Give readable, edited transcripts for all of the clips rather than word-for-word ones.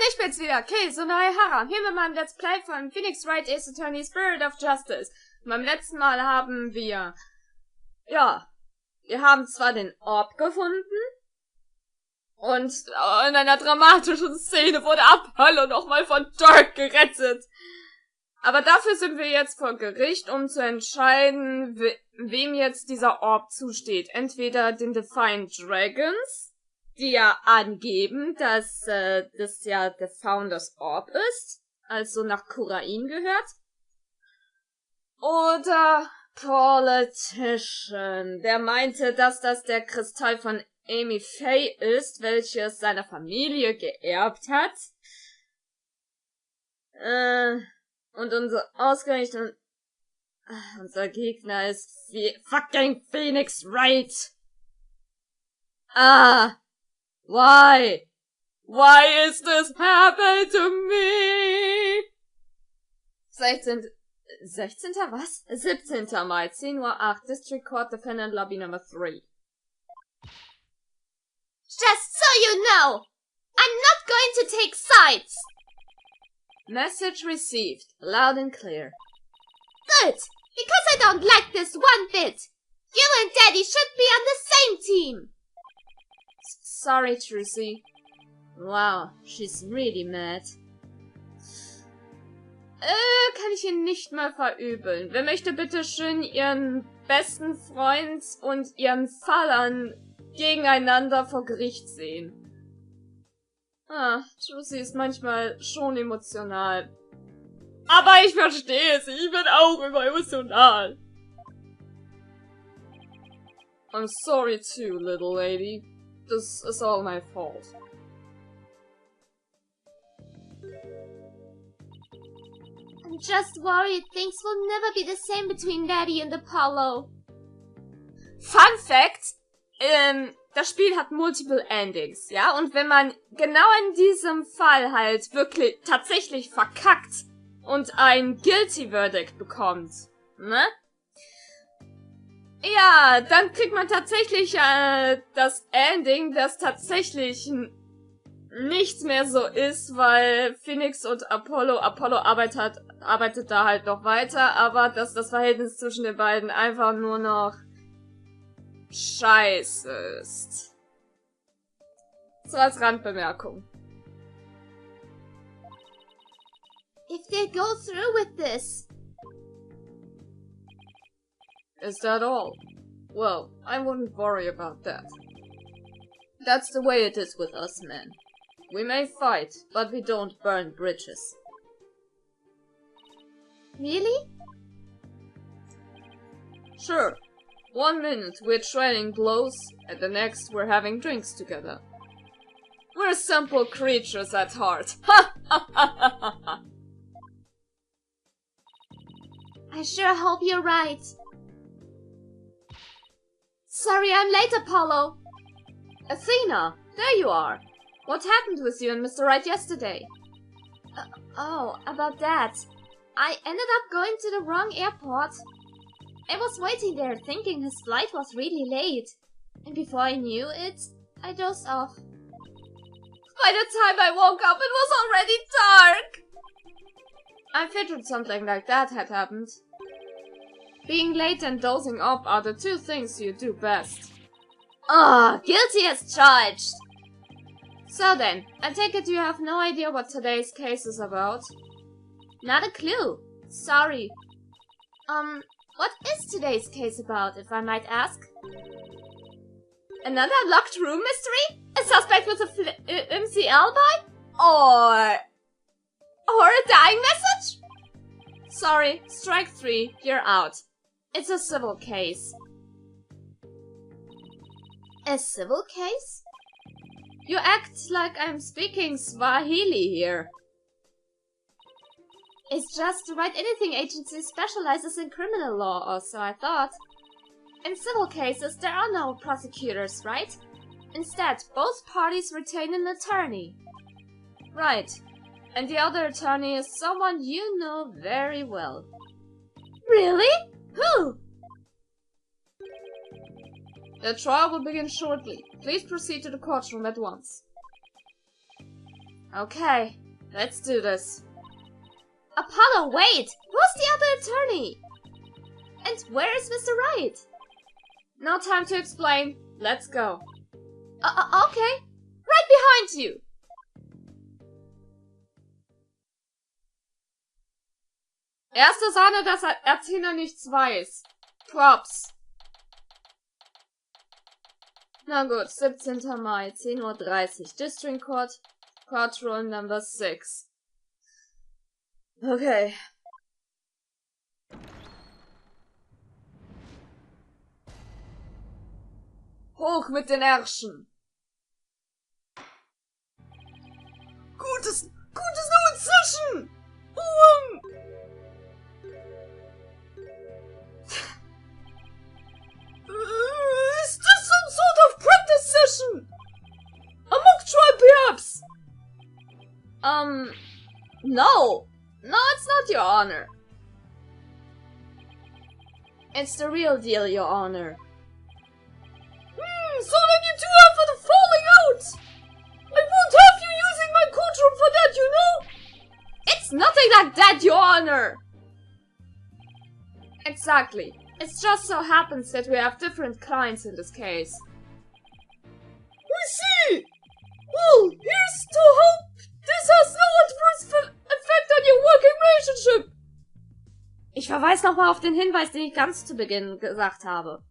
Und ich bin's wieder, Kei, hier mit meinem Let's Play von Phoenix Wright Ace Attorney Spirit of Justice. Beim letzten Mal haben wir, wir haben zwar den Orb gefunden und in einer dramatischen Szene wurde Apollo nochmal von Dirk gerettet. Aber dafür sind wir jetzt vor Gericht, um zu entscheiden, wem jetzt dieser Orb zusteht. Entweder den Defiant Dragons, die ja angeben, dass das ja der Founders Orb ist, also nach Kurain gehört. Oder Politician, der meinte, dass das der Kristall von Amy Faye ist, welches seine Familie geerbt hat. Und unser Gegner ist fucking Phoenix Wright. Why? Why is this happening to me? 16. Was? 17. Mai, 10:08 Uhr, District Court, Defendant Lobby Number 3. Just so you know, I'm not going to take sides. Message received, loud and clear. Good, because I don't like this one bit. You and Daddy should be on the same team. Sorry, Trucy. Wow, she's really mad. Kann ich ihn nicht mal verübeln. Wer möchte bitte schön ihren besten Freund und ihren Fallern gegeneinander vor Gericht sehen? Trucy ist manchmal schon emotional. Aber ich verstehe sie, ich bin auch immer emotional. I'm sorry too, little lady. This is all my fault. I'm just worried things will never be the same between Daddy and Apollo. Fun Fact, das Spiel hat multiple Endings, ja? Und wenn man genau in diesem Fall halt wirklich tatsächlich verkackt und ein Guilty Verdict bekommt, ne? Ja, dann kriegt man tatsächlich das Ending, das tatsächlich nichts mehr so ist, weil Phoenix und Apollo arbeitet da halt noch weiter, aber dass das Verhältnis zwischen den beiden einfach nur noch scheiße ist. So als Randbemerkung. If they go through with this. Is that all? Well, I wouldn't worry about that. That's the way it is with us men. We may fight, but we don't burn bridges. Really? Sure. 1 minute we're trading blows, and the next we're having drinks together. We're simple creatures at heart. Ha ha ha ha ha! I sure hope you're right. Sorry I'm late, Apollo. Athena, there you are. What happened with you and Mr. Wright yesterday? About that. I ended up going to the wrong airport. I was waiting there thinking his flight was really late. And before I knew it, I dozed off. By the time I woke up, it was already dark! I figured something like that had happened. Being late and dozing off are the two things you do best. Guilty as charged! So then, I take it you have no idea what today's case is about? Not a clue. Sorry. What is today's case about, if I might ask? Another locked room mystery? A suspect with a flimsy alibi? Or a dying message? Sorry, strike 3, you're out. It's a civil case. A civil case? You act like I'm speaking Swahili here. It's just the Write Anything agency specializes in criminal law, or so I thought. In civil cases, there are no prosecutors, right? Instead, both parties retain an attorney. Right. And the other attorney is someone you know very well. Really? Who? The trial will begin shortly. Please proceed to the courtroom at once. Okay, let's do this. Apollo, wait! Who's the other attorney? And where is Mr. Wright? No time to explain. Let's go. Okay. Right behind you! Erste Sahne, dass Athena nichts weiß. Props. Na gut, 17. Mai, 10:30 Uhr. District Court, Courtroom Number 6. Okay. Hoch mit den Ärschen. Gutes nur inzwischen! Is this some sort of practice session? A mock trial, perhaps? No. No, it's not, Your Honor. It's the real deal, Your Honor. So then you do have the falling out! I won't have you using my courtroom for that, you know? It's nothing like that, Your Honor! Exactly. It just so happens that we have different clients in this case. I see! Well, here's to hope this has no adverse effect on your working relationship! Ich verweise nochmal auf den Hinweis, den ich ganz zu Beginn gesagt habe.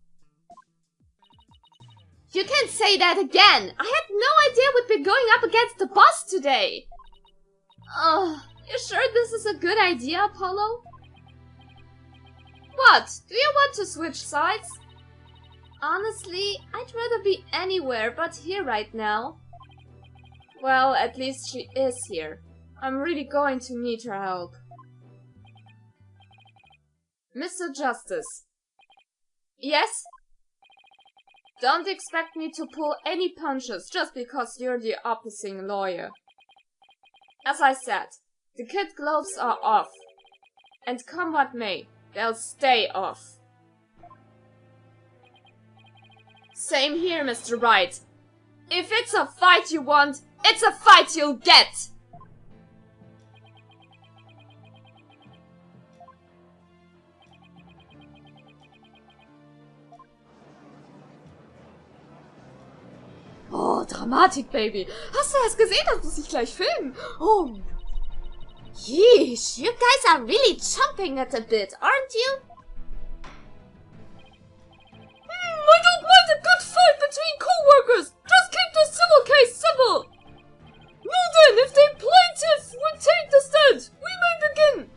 You can't say that again! I had no idea we'd be going up against the boss today! You sure this is a good idea, Apollo? What? Do you want to switch sides? Honestly, I'd rather be anywhere but here right now. Well, at least she is here. I'm really going to need her help. Mr. Justice. Yes? Don't expect me to pull any punches just because you're the opposing lawyer. As I said, the kid gloves are off. And come what may, they'll stay off. Same here, Mr. Wright. If it's a fight you want, it's a fight you'll get! Oh, Dramatik, Baby. Hast du das gesehen? Das muss ich gleich filmen. Oh. Yeesh, you guys are really chomping at a bit, aren't you? I don't mind a good fight between co-workers. Just keep the civil case civil. Now then, if the plaintiff would take the stand, we may begin.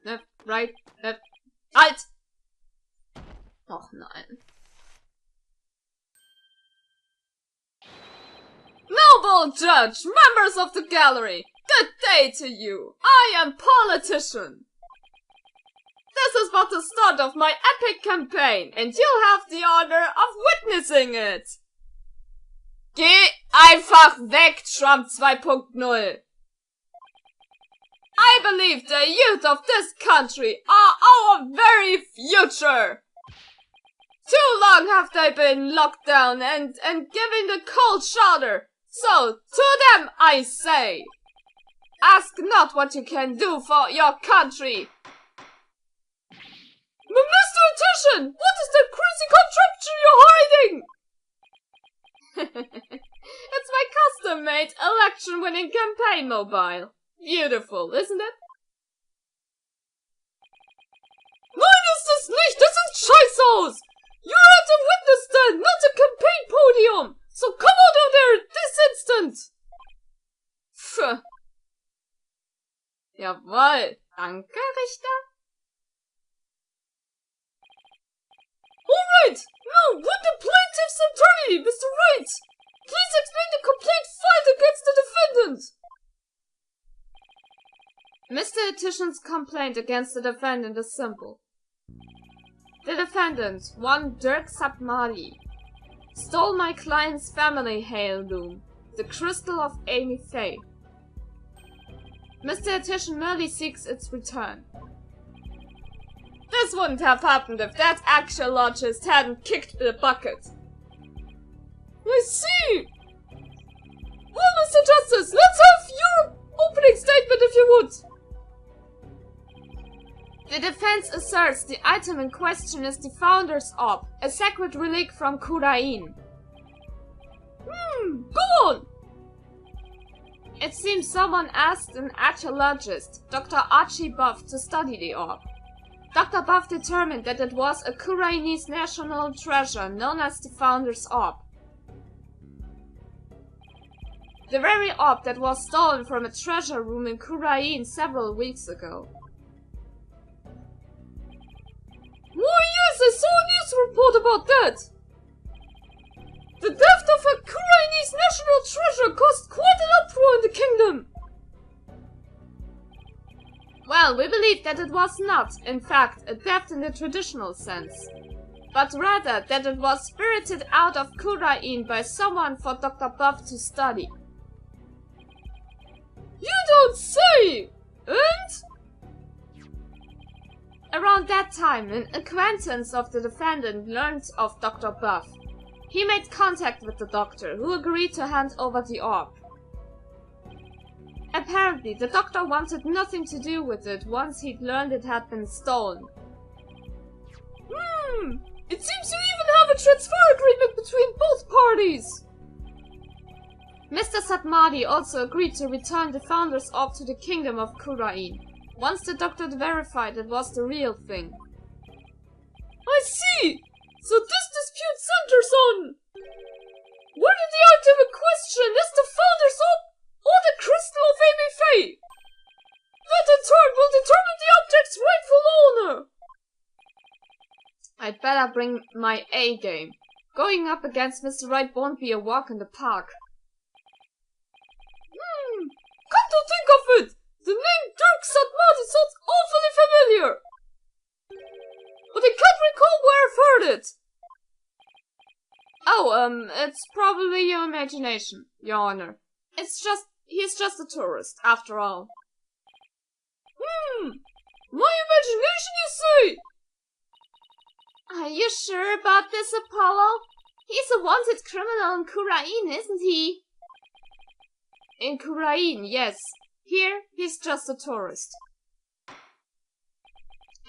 Left, right, left. Halt! Och nein. Noble judge, members of the gallery, good day to you. I am politician. This is but the start of my epic campaign, and you'll have the honor of witnessing it. Geh einfach weg, Trump 2.0. I believe the youth of this country are our very future. Too long have they been locked down and given the cold shoulder. So, to them I say, ask not what you can do for your country. Mr. Titian, what is that crazy contraption you're hiding? It's my custom-made election-winning campaign mobile. Beautiful, isn't it? Nein, ist es nicht! Das ist Scheißhaus! You're at a witness stand, not a campaign podium! So come out of there this instant! Pff. Jawohl. Danke, Richter. Alright! Now, would the plaintiff's attorney, Mr. Wright, please explain the complete fight against the defendant? Mr. Titian's complaint against the defendant is simple. The defendant, one Dirk Satmali, stole my client's family heirloom, the crystal of Amy Faye. Mr. Titian merely seeks its return. This wouldn't have happened if that archaeologist hadn't kicked the bucket. I see! Well, Mr. Justice, let's have your opening statement if you would. The defense asserts the item in question is the Founder's Orb, a sacred relic from Kurain. Go on! It seems someone asked an archaeologist, Dr. Archie Buff, to study the orb. Dr. Buff determined that it was a Kurainese national treasure known as the Founder's Orb. The very orb that was stolen from a treasure room in Kurain several weeks ago. Why yes, I saw a news report about that! The theft of a Kurainese national treasure caused quite an uproar in the kingdom! Well, we believe that it was not, in fact, a theft in the traditional sense, but rather that it was spirited out of Kurain by someone for Dr. Buff to study. You don't say! And? Around that time, an acquaintance of the defendant learned of Dr. Buff. He made contact with the doctor, who agreed to hand over the orb. Apparently, the doctor wanted nothing to do with it once he'd learned it had been stolen. It seems you even have a transfer agreement between both parties! Mr. Satmadi also agreed to return the Founder's Orb to the kingdom of Kurain, once the doctor verified it was the real thing. I see! So this dispute centers on whether the item in question is the Founder's Orb or the Crystal of Amy Faye. That in turn will determine the object's rightful owner. I'd better bring my A game. Going up against Mr. Wright won't be a walk in the park. Come to think of it, the name Dirk Satmadi sounds awfully familiar. But I can't recall where I've heard it. Oh, it's probably your imagination, Your Honor. He's just a tourist, after all. My imagination, you say? Are you sure about this, Apollo? He's a wanted criminal in Kurain, isn't he? In Kurain, yes. Here, he's just a tourist.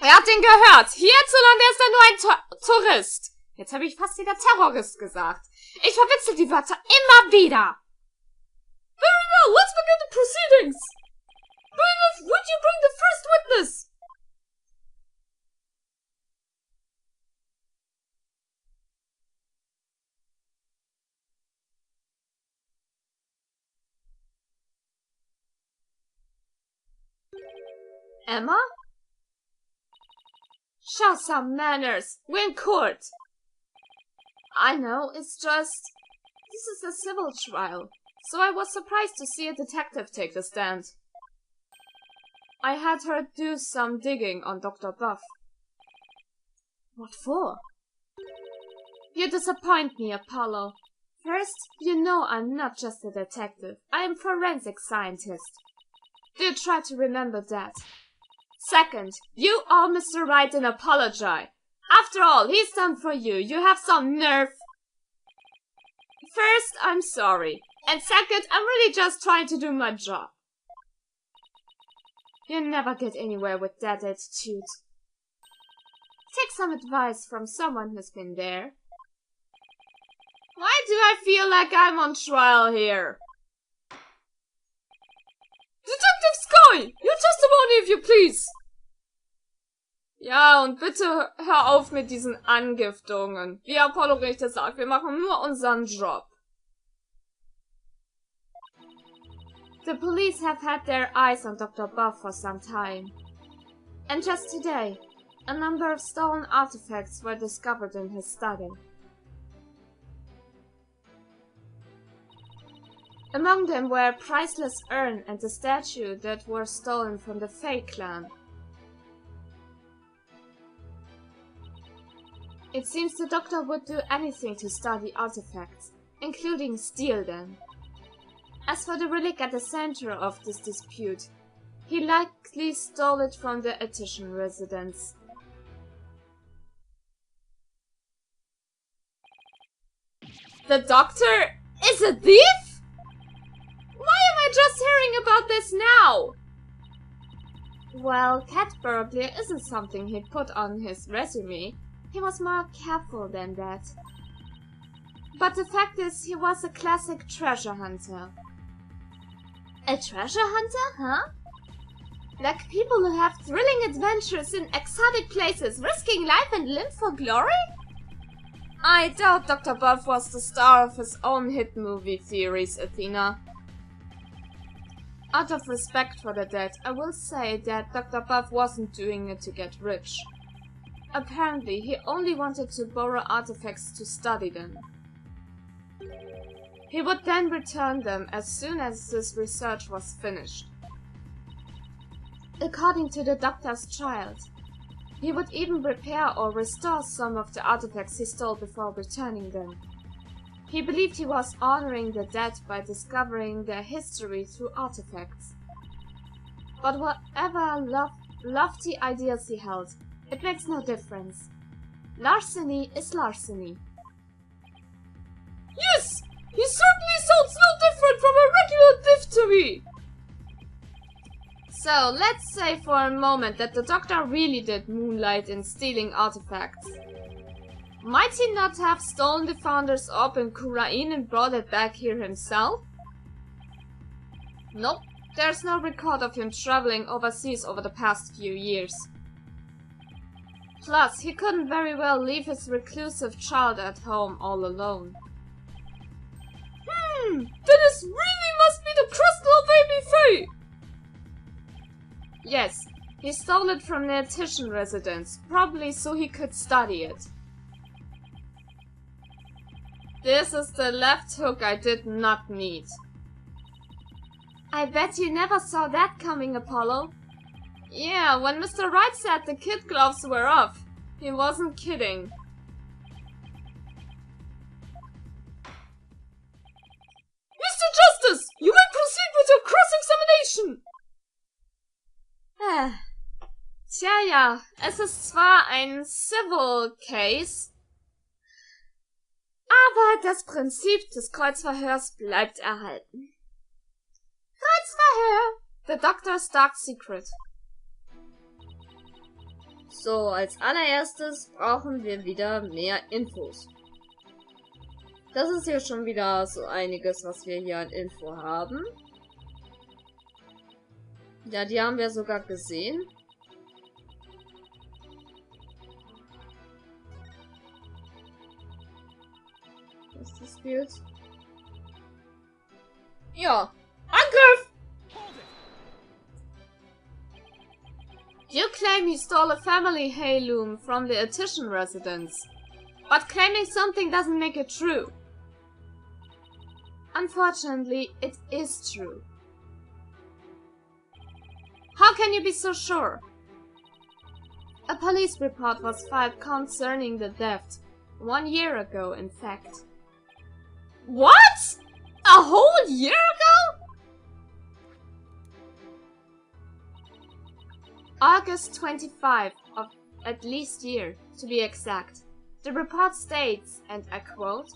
Hat ihn gehört. Hierzulande ist er nur ein Tourist. Jetzt habe ich fast wieder Terrorist gesagt. Ich verwechsel die Wörter immer wieder. Very well, let's begin the proceedings. Bailiff, would you bring the first witness? Emma? Show some manners. We're in court. I know, it's just... This is a civil trial, so I was surprised to see a detective take the stand. I had her do some digging on Dr. Buff. What for? You disappoint me, Apollo. First, you know I'm not just a detective. I am a forensic scientist. Do you try to remember that? Second, you owe Mr. Wright an apology. After all he's done for you, you have some nerve. First, I'm sorry. And second, I'm really just trying to do my job. You never get anywhere with that attitude. Take some advice from someone who's been there. Why do I feel like I'm on trial here? Detective Sky! Your testimony, if you please! Ja, und bitte hör auf mit diesen Angiftungen. Wie Apollo Richter sagt, wir machen nur unseren Job. The police have had their eyes on Dr. Buff for some time. And just today, a number of stolen artifacts were discovered in his study. Among them were a priceless urn and a statue that were stolen from the Fae clan. It seems the doctor would do anything to study artifacts, including steal them. As for the relic at the center of this dispute, he likely stole it from the Etitian residence. The doctor is a thief? Why am I just hearing about this now? Well, cat burglar isn't something he'd put on his resume. He was more careful than that. But the fact is, he was a classic treasure hunter. A treasure hunter, huh? Like people who have thrilling adventures in exotic places, risking life and limb for glory? I doubt Dr. Buff was the star of his own hit movie theories, Athena. Out of respect for the dead, I will say that Dr. Buff wasn't doing it to get rich. Apparently, he only wanted to borrow artifacts to study them. He would then return them as soon as his research was finished. According to the doctor's child, he would even repair or restore some of the artifacts he stole before returning them. He believed he was honoring the dead by discovering their history through artifacts. But whatever lofty ideals he held, it makes no difference. Larceny is larceny. Yes! He certainly sounds no different from a regular thief to me! So, let's say for a moment that the doctor really did moonlight in stealing artifacts. Might he not have stolen the Founder's Orb in Kurain and brought it back here himself? Nope, there's no record of him traveling overseas over the past few years. Plus, he couldn't very well leave his reclusive child at home all alone. This really must be the crystal of Amy Faye! Yes, he stole it from the Etician residence, probably so he could study it. This is the left hook I did not need. I bet you never saw that coming, Apollo. Yeah, when Mr. Wright said the kid gloves were off, he wasn't kidding. Mr. Justice, you may proceed with your cross-examination! Tja ja, es ist zwar ein Civil Case, aber das Prinzip des Kreuzverhörs bleibt erhalten. Kreuzverhör! The Doctor's Dark Secret. So, als allererstes brauchen wir wieder mehr Infos. Das ist hier schon wieder so einiges, was wir hier an Info haben. Ja, die haben wir sogar gesehen. Was ist das Bild? Ja, Angriff! You claim you stole a family heirloom from the Etician residence, but claiming something doesn't make it true. Unfortunately, it is true. How can you be so sure? A police report was filed concerning the theft 1 year ago, in fact. What? A whole year ago? August 25 of at least year, to be exact. The report states, and I quote,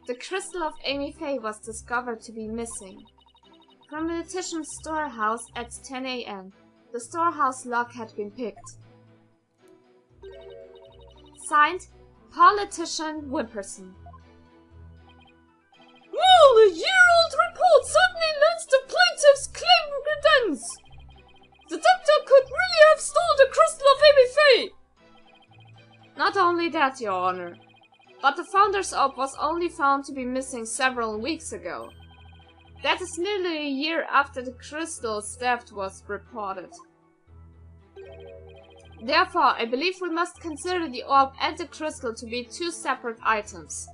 "The crystal of Amy Faye was discovered to be missing. From the Etician storehouse at 10 a.m. The storehouse lock had been picked." Signed, Politician Wimperson. Well, a year-old report certainly lends the plaintiff's claim credence. The doctor could really have stolen the crystal of Amy Faye. Not only that, Your Honor, but the Founder's Orb was only found to be missing several weeks ago. That is nearly a year after the crystal's theft was reported. Therefore, I believe we must consider the orb and the crystal to be two separate items.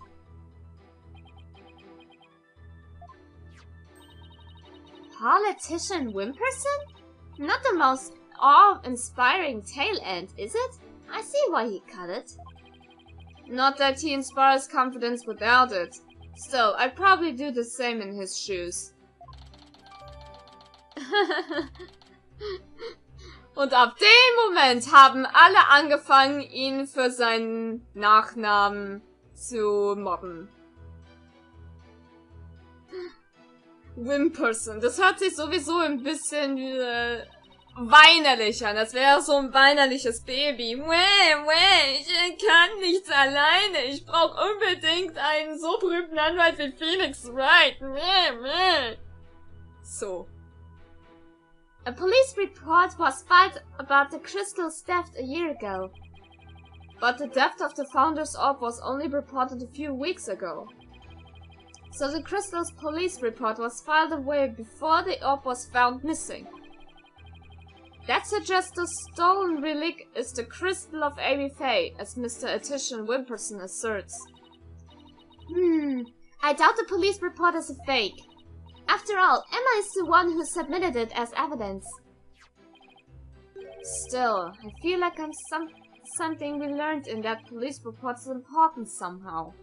Politician Wimperson? Not the most awe-inspiring tail end, is it? I see why he cut it. Not that he inspires confidence without it. Still, I'd probably do the same in his shoes. Und ab dem Moment haben alle angefangen, ihn für seinen Nachnamen zu mobben. Wimperson. Das hört sich sowieso ein bisschen weinerlich an. Das wäre so ein weinerliches Baby. Ich kann nichts alleine. Ich brauche unbedingt einen so berühmten Anwalt wie Phoenix Wright. So. A police report was filed about the crystal's theft a year ago. But the theft of the founder's orb was only reported a few weeks ago. So the crystal's police report was filed away before the orb was found missing. That suggests the stolen relic is the crystal of Amy Faye, as Mr. Attition Wimperson asserts. I doubt the police report is a fake. After all, Emma is the one who submitted it as evidence. Still, I feel like something we learned in that police report is important somehow.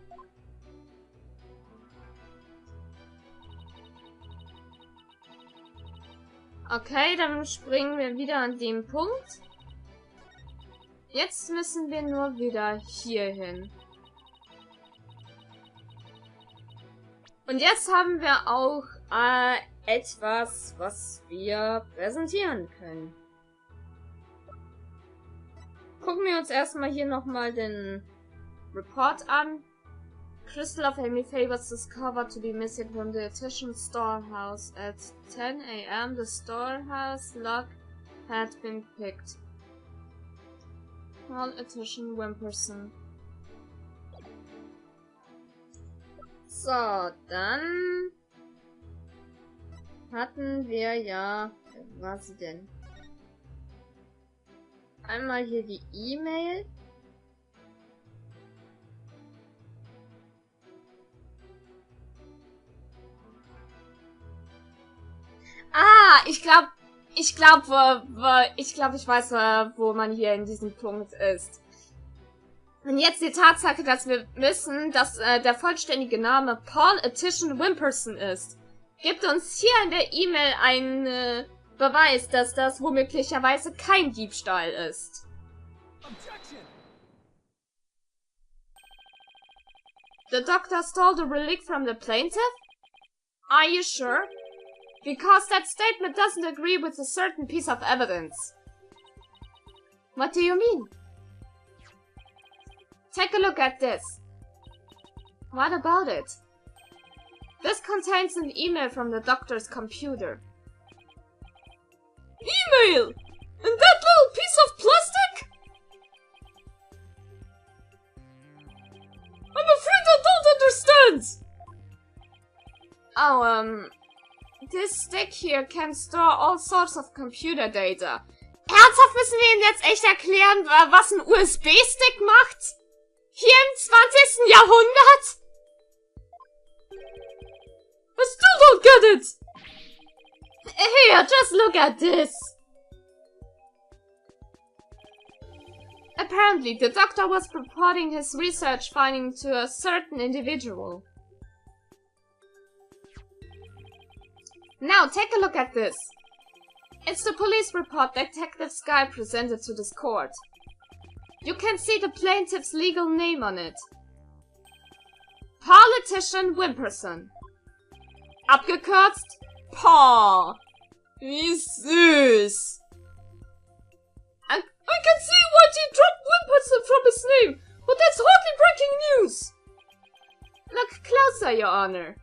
Okay, dann springen wir wieder an den Punkt. Jetzt müssen wir nur wieder hier hin. Und jetzt haben wir auch etwas, was wir präsentieren können. Gucken wir uns erstmal hier nochmal den Report an. Crystal of Amy Faye was discovered to be missing from the Attition storehouse. At 10 a.m. the storehouse lock had been picked. Paul Attition Wimperson. So, dann hatten wir ja... Wo war sie denn? Einmal hier die E-Mail. Ich weiß, wo man hier in diesem Punkt ist. Und jetzt die Tatsache, dass wir wissen, dass der vollständige Name Paul Attition Wimperson ist, gibt uns hier in der E-Mail einen Beweis, dass das womöglicherweise kein Diebstahl ist. The doctor stole the relic from the plaintiff? Are you sure? Because that statement doesn't agree with a certain piece of evidence. What do you mean? Take a look at this. What about it? This contains an email from the doctor's computer. Email! And that little piece of plastic? I'm afraid I don't understand! Oh, this stick here can store all sorts of computer data. Ernsthaft müssen wir Ihnen jetzt echt erklären, was ein USB-Stick macht? Hier im 20. Jahrhundert? I still don't get it! Here, just look at this! Apparently, the doctor was reporting his research finding to a certain individual. Now, take a look at this. It's the police report Detective Sky presented to this court. You can see the plaintiff's legal name on it. Paul Attition Wimperson. Abgekürzt Paul. Wie süß. I can see why he dropped Wimperson from his name, but that's hardly breaking news. Look closer, Your Honor.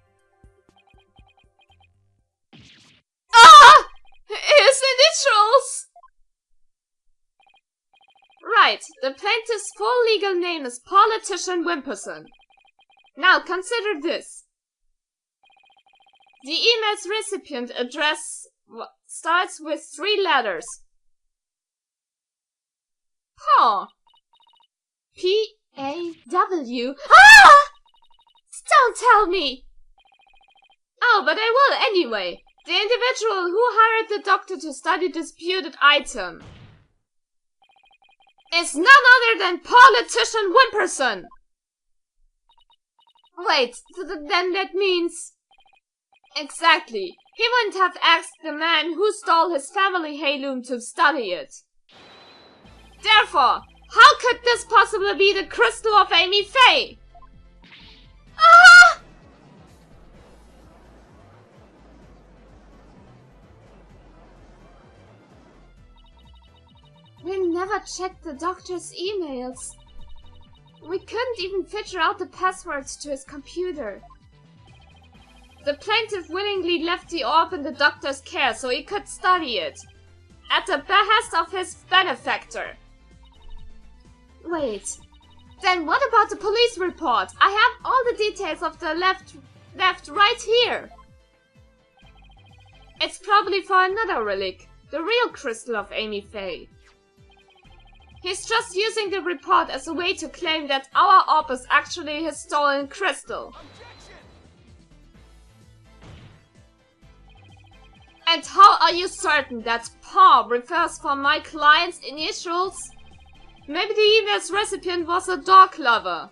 Ah! His initials! Right, the plaintiff's full legal name is Paul Attition Wimperson. Now consider this. The email's recipient address starts with 3 letters. Paul. P-A-W. Ah! Don't tell me! Oh, but I will anyway. The individual who hired the doctor to study disputed item is none other than Paul Attition Wimperson. Wait, then that means... Exactly. He wouldn't have asked the man who stole his family heirloom to study it. Therefore, how could this possibly be the crystal of Amy Faye? Ah! checked the doctor's emails. We couldn't even figure out the passwords to his computer. The plaintiff willingly left the orb in the doctor's care so he could study it, at the behest of his benefactor. Wait, then what about the police report? I have all the details of the left right here. It's probably for another relic, the real crystal of Amy Faye. He's just using the report as a way to claim that our orb is actually his stolen crystal. And how are you certain that PAW refers for my client's initials? Maybe the email's recipient was a dog lover.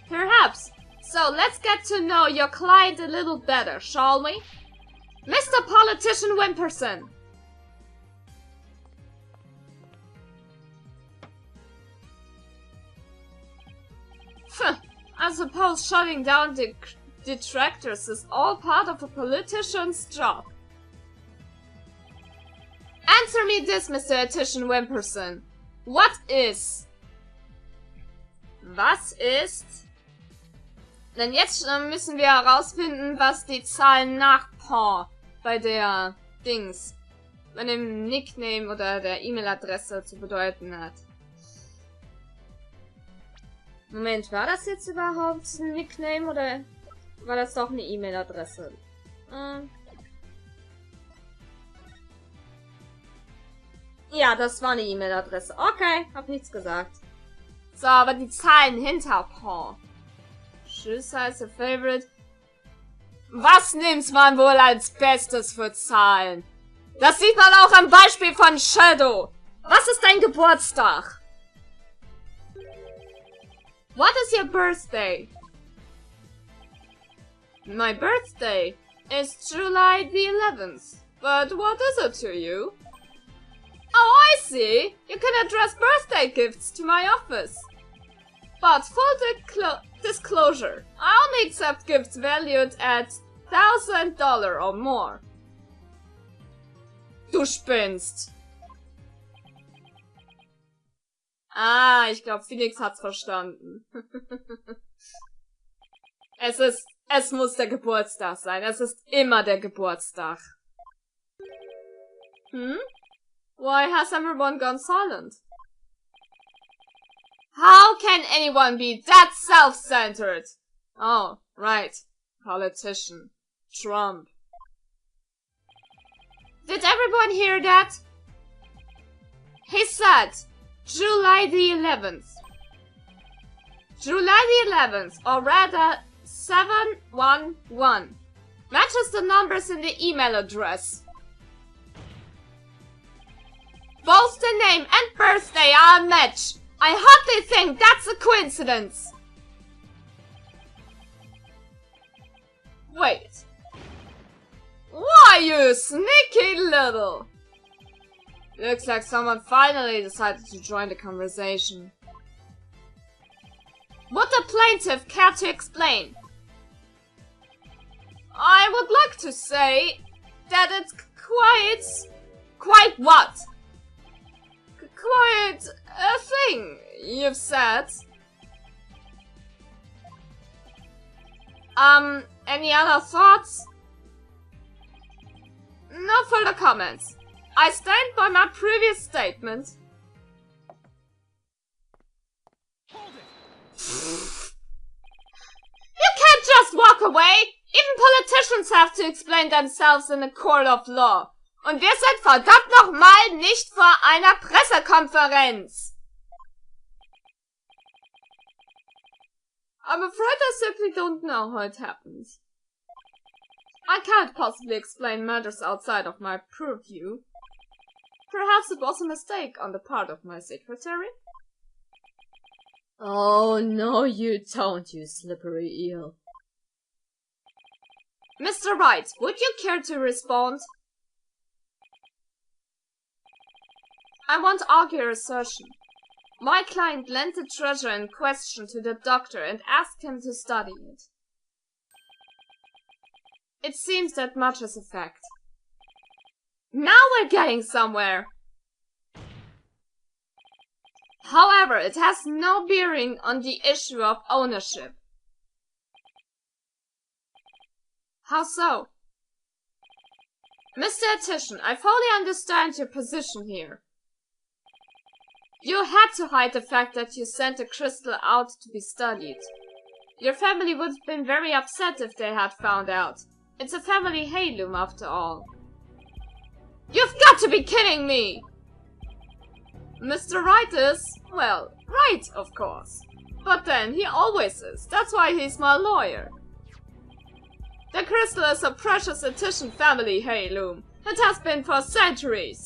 Perhaps. So let's get to know your client a little better, shall we? Mr. Politician Wimperson. I suppose shutting down the detractors is all part of a politician's job. Answer me this, Mr. Politician Wimperson. Was ist? Denn jetzt müssen wir herausfinden, was die Zahlen nach PAW bei der Dings, bei dem Nickname oder der E-Mail-Adresse zu bedeuten hat. Moment, war das jetzt überhaupt ein Nickname oder war das doch eine E-Mail-Adresse? Ja, das war eine E-Mail-Adresse. Okay, hab nichts gesagt. So, aber die Zahlen hinter PAW. Tschüss heißt der Favorite. Was nimmt man wohl als Bestes für Zahlen? Das sieht man auch am Beispiel von Shadow. Was ist dein Geburtstag? What is your birthday? My birthday is July the 11th. But what is it to you? Oh, I see. You can address birthday gifts to my office. But full disclosure, I only accept gifts valued at $1,000 or more. Du spinnst. Ah, ich glaube, Phoenix hat's verstanden. Es muss der Geburtstag sein. Es ist immer der Geburtstag. Why has everyone gone silent? How can anyone be that self-centered? Oh, right. Politician. Trump. Did everyone hear that? He said July the 11th. July the 11th, or rather 711. Matches the numbers in the email address. Both the name and birthday are a match. I hardly think that's a coincidence. Wait. Why, you sneaky little... Looks like someone finally decided to join the conversation. Would the plaintiff care to explain? I would like to say that it's quite what? Quite a thing you've said. Any other thoughts? No further comments. I stand by my previous statement. You can't just walk away! Even politicians have to explain themselves in a court of law. Und wir sind verdammt nochmal nicht vor einer Pressekonferenz. I'm afraid I simply don't know how it happened. I can't possibly explain matters outside of my purview. Perhaps it was a mistake on the part of my secretary? Oh, no you don't, you slippery eel. Mr. Wright, would you care to respond? I won't argue your assertion. My client lent the treasure in question to the doctor and asked him to study it. It seems that much is a fact. Now we're getting somewhere! However, it has no bearing on the issue of ownership. How so? Mr. Titian, I fully understand your position here. You had to hide the fact that you sent the crystal out to be studied. Your family would have been very upset if they had found out. It's a family heirloom after all. You've got to be kidding me! Mr. Wright is, well, right, of course. But then, he always is. That's why he's my lawyer. The crystal is a precious Titian family heirloom. It has been for centuries.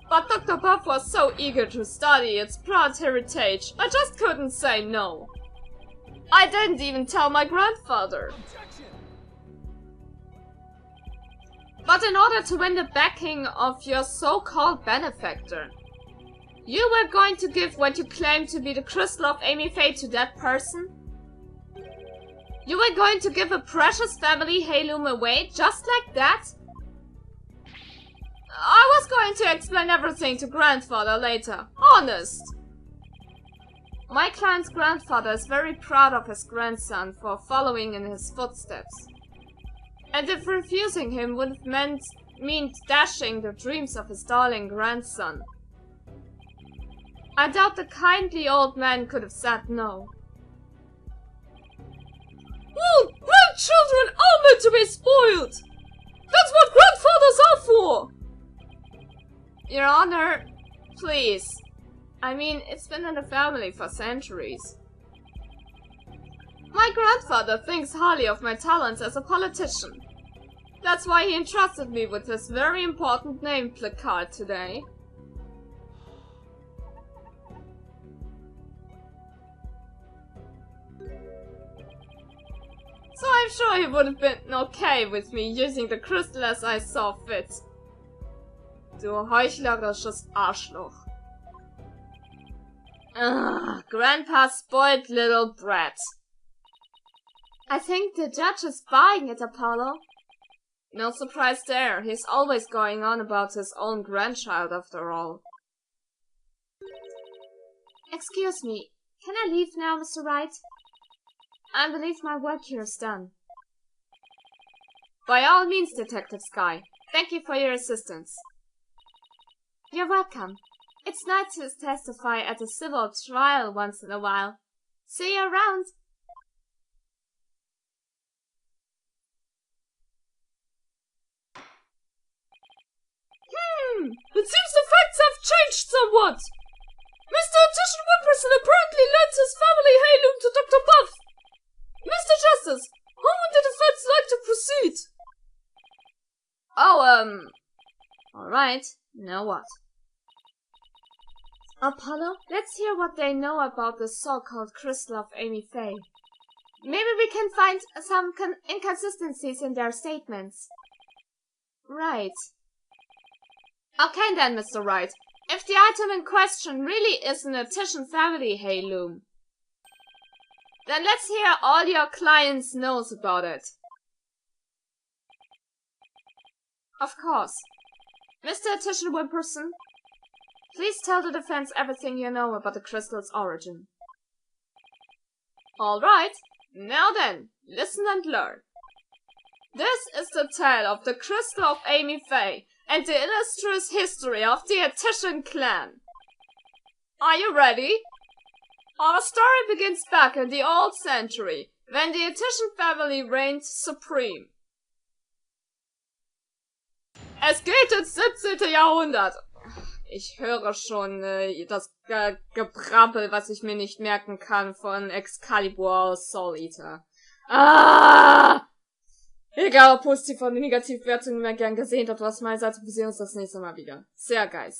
But Dr. Buff was so eager to study its proud heritage, I just couldn't say no. I didn't even tell my grandfather. But in order to win the backing of your so-called benefactor, you were going to give what you claim to be the crystal of Amy Faye to that person? You were going to give a precious family heirloom away just like that? I was going to explain everything to grandfather later, honest. My client's grandfather is very proud of his grandson for following in his footsteps. And if refusing him would have meant dashing the dreams of his darling grandson, I doubt the kindly old man could have said no. Well, grandchildren are meant to be spoiled! That's what grandfathers are for! Your Honor, please. I mean, it's been in the family for centuries. My grandfather thinks highly of my talents as a politician. That's why he entrusted me with this very important name placard today. So I'm sure he would have been okay with me using the crystal as I saw fit. Du heuchlerisches Arschloch. Ugh, Grandpa's spoiled little brat. I think the judge is buying it, Apollo. No surprise there, he's always going on about his own grandchild after all. Excuse me, can I leave now, Mr. Wright? I believe my work here is done. By all means, Detective Sky. Thank you for your assistance. You're welcome. It's nice to testify at a civil trial once in a while. See you around. It seems the facts have changed somewhat. Mr. Titian Whipperson apparently lent his family heirloom to Dr. Buff. Mr. Justice, how would the defense like to proceed? Oh, alright. Now what? Apollo, let's hear what they know about the so-called crystal of Amy Faye. Maybe we can find some inconsistencies in their statements. Right. Okay then, Mr. Wright. If the item in question really is an Titian family heirloom, then let's hear all your clients knows about it. Of course. Mr. Titian Whipperson, please tell the defense everything you know about the crystal's origin. Alright, now then, listen and learn. This is the tale of the crystal of Amy Faye and the illustrious history of the Titian clan. Are you ready? Our story begins back in the old century, when the Titian family reigned supreme. Es geht ins 17. Jahrhundert. Ich höre schon das Gebrabbel, was ich mir nicht merken kann, von Excalibur aus Soul Eater. Ah! Egal, ob positiv oder negativ, Bewertung immer gern gesehen, das war's meinerseits. Wir sehen uns das nächste Mal wieder. Sehr geil.